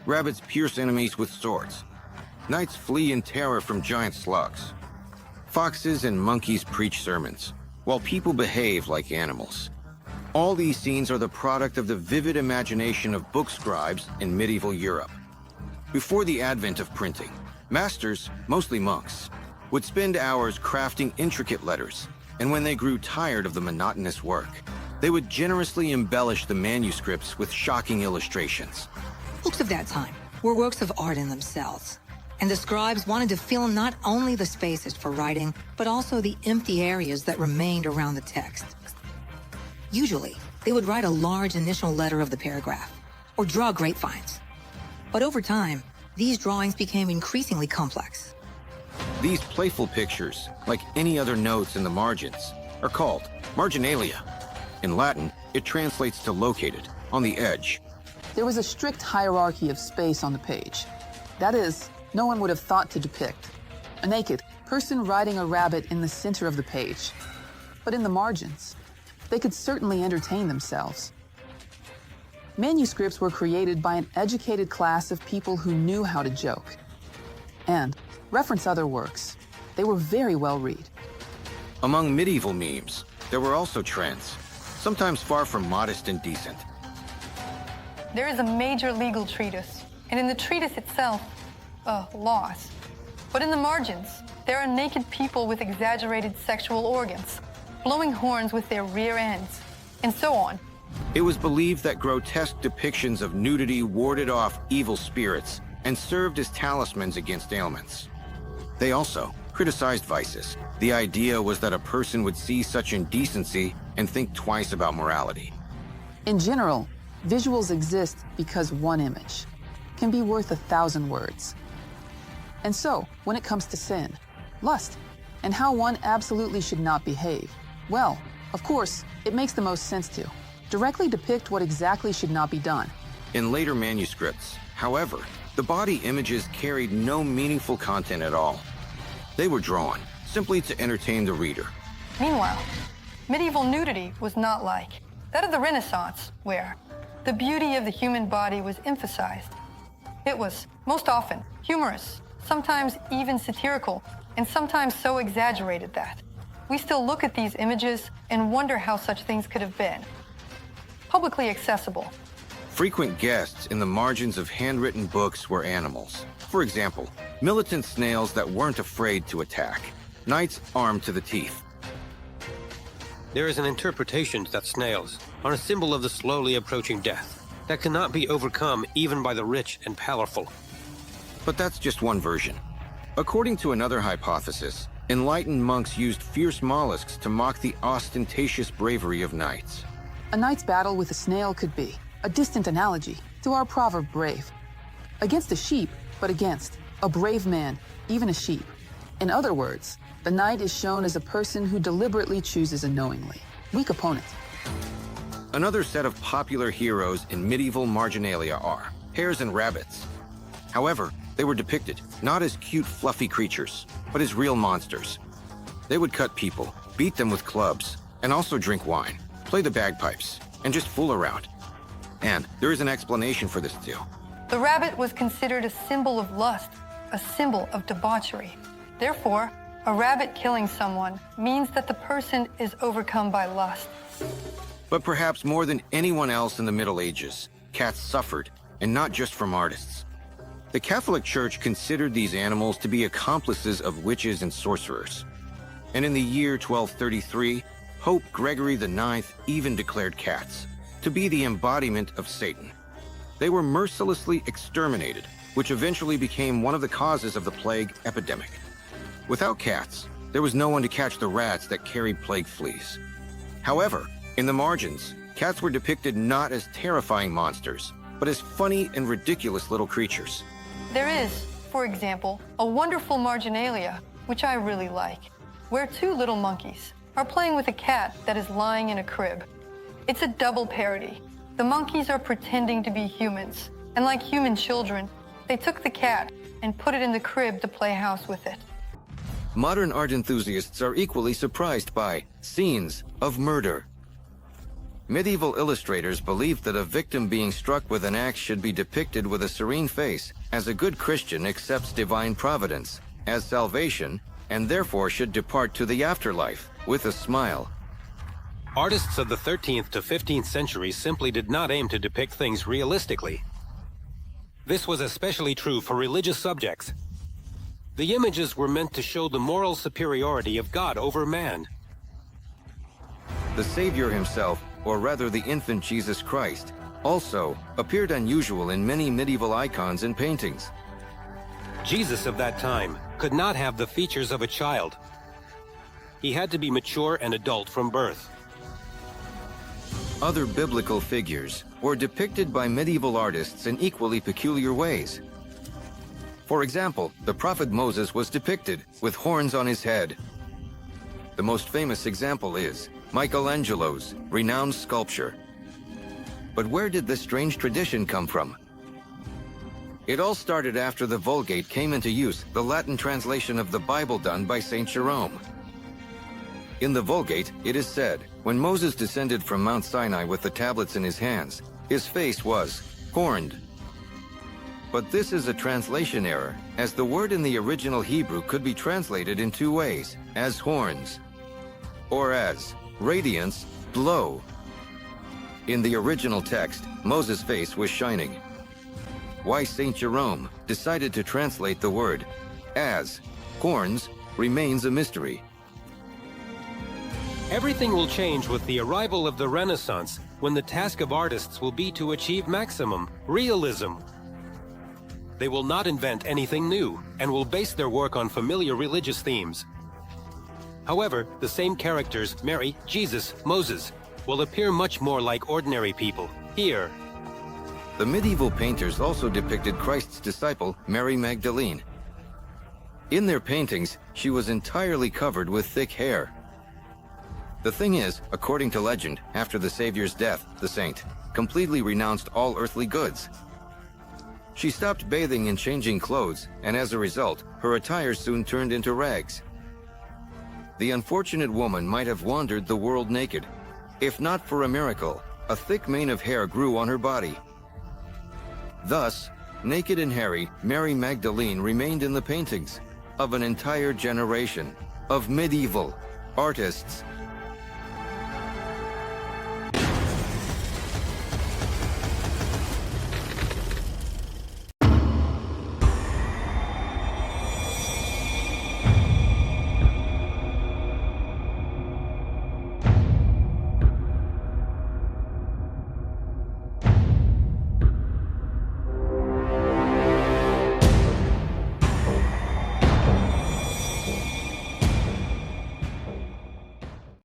Rabbits pierce enemies with swords. Knights flee in terror from giant slugs. Foxes and monkeys preach sermons, while people behave like animals. All these scenes are the product of the vivid imagination of book scribes in medieval Europe. Before the advent of printing, masters, mostly monks, would spend hours crafting intricate letters, and when they grew tired of the monotonous work, they would generously embellish the manuscripts with shocking illustrations. Books of that time were works of art in themselves, and the scribes wanted to fill not only the spaces for writing, but also the empty areas that remained around the text. Usually, they would write a large initial letter of the paragraph, or draw grapevines. But over time, these drawings became increasingly complex. These playful pictures, like any other notes in the margins, are called marginalia. In Latin, it translates to located, on the edge. There was a strict hierarchy of space on the page. That is, no one would have thought to depict a naked person riding a rabbit in the center of the page. But in the margins, they could certainly entertain themselves. Manuscripts were created by an educated class of people who knew how to joke and reference other works. They were very well read. Among medieval memes, there were also trends, sometimes far from modest and decent. There is a major legal treatise, and in the treatise itself, laws. But in the margins, there are naked people with exaggerated sexual organs, blowing horns with their rear ends, and so on. It was believed that grotesque depictions of nudity warded off evil spirits and served as talismans against ailments. They also criticized vices. The idea was that a person would see such indecency and think twice about morality. In general, visuals exist because one image can be worth 1,000 words. And so, when it comes to sin, lust, and how one absolutely should not behave, well, of course, it makes the most sense to directly depict what exactly should not be done. In later manuscripts, however, the body images carried no meaningful content at all. They were drawn simply to entertain the reader. Meanwhile, medieval nudity was not like that of the Renaissance, where the beauty of the human body was emphasized. It was, most often, humorous, sometimes even satirical, and sometimes so exaggerated that we still look at these images and wonder how such things could have been. Publicly accessible. Frequent guests in the margins of handwritten books were animals. For example, militant snails that weren't afraid to attack. Knights armed to the teeth. There is an interpretation that snails are a symbol of the slowly approaching death that cannot be overcome even by the rich and powerful. But that's just one version. According to another hypothesis, enlightened monks used fierce mollusks to mock the ostentatious bravery of knights. A knight's battle with a snail could be a distant analogy to our proverb brave. Against a sheep, but against a brave man, even a sheep. In other words, the knight is shown as a person who deliberately chooses a knowingly weak opponent. Another set of popular heroes in medieval marginalia are hares and rabbits. However, they were depicted not as cute, fluffy creatures, but as real monsters. They would cut people, beat them with clubs, and also drink wine, play the bagpipes, and just fool around. And there is an explanation for this too. The rabbit was considered a symbol of lust, a symbol of debauchery. Therefore, a rabbit killing someone means that the person is overcome by lust. But perhaps more than anyone else in the Middle Ages, cats suffered, and not just from artists. The Catholic Church considered these animals to be accomplices of witches and sorcerers. And in the year 1233, Pope Gregory IX even declared cats to be the embodiment of Satan. They were mercilessly exterminated, which eventually became one of the causes of the plague epidemic. Without cats, there was no one to catch the rats that carried plague fleas. However, in the margins, cats were depicted not as terrifying monsters, but as funny and ridiculous little creatures. There is, for example, a wonderful marginalia, which I really like, where two little monkeys are playing with a cat that is lying in a crib. It's a double parody. The monkeys are pretending to be humans, and like human children, they took the cat and put it in the crib to play house with it. Modern art enthusiasts are equally surprised by scenes of murder. Medieval illustrators believed that a victim being struck with an axe should be depicted with a serene face, as a good Christian accepts divine providence as salvation, and therefore should depart to the afterlife with a smile. Artists of the 13th to 15th centuries simply did not aim to depict things realistically. This was especially true for religious subjects. The images were meant to show the moral superiority of God over man. The Savior himself, or rather the infant Jesus Christ, also appeared unusual in many medieval icons and paintings. Jesus of that time could not have the features of a child. He had to be mature and adult from birth. Other biblical figures were depicted by medieval artists in equally peculiar ways. For example, the prophet Moses was depicted with horns on his head. The most famous example is Michelangelo's renowned sculpture. But where did this strange tradition come from? It all started after the Vulgate came into use, the Latin translation of the Bible done by Saint Jerome. In the Vulgate, it is said, when Moses descended from Mount Sinai with the tablets in his hands, his face was horned. But this is a translation error, as the word in the original Hebrew could be translated in two ways, as horns, or as radiance, glow. In the original text, Moses' face was shining. Why Saint Jerome decided to translate the word as horns remains a mystery. Everything will change with the arrival of the Renaissance, when the task of artists will be to achieve maximum realism. They will not invent anything new and will base their work on familiar religious themes. However, the same characters, Mary, Jesus, Moses, will appear much more like ordinary people here. The medieval painters also depicted Christ's disciple, Mary Magdalene. In their paintings, she was entirely covered with thick hair. The thing is, according to legend, after the Savior's death, the saint completely renounced all earthly goods. She stopped bathing and changing clothes, and as a result, her attire soon turned into rags. The unfortunate woman might have wandered the world naked. If not for a miracle, a thick mane of hair grew on her body. Thus, naked and hairy, Mary Magdalene remained in the paintings of an entire generation of medieval artists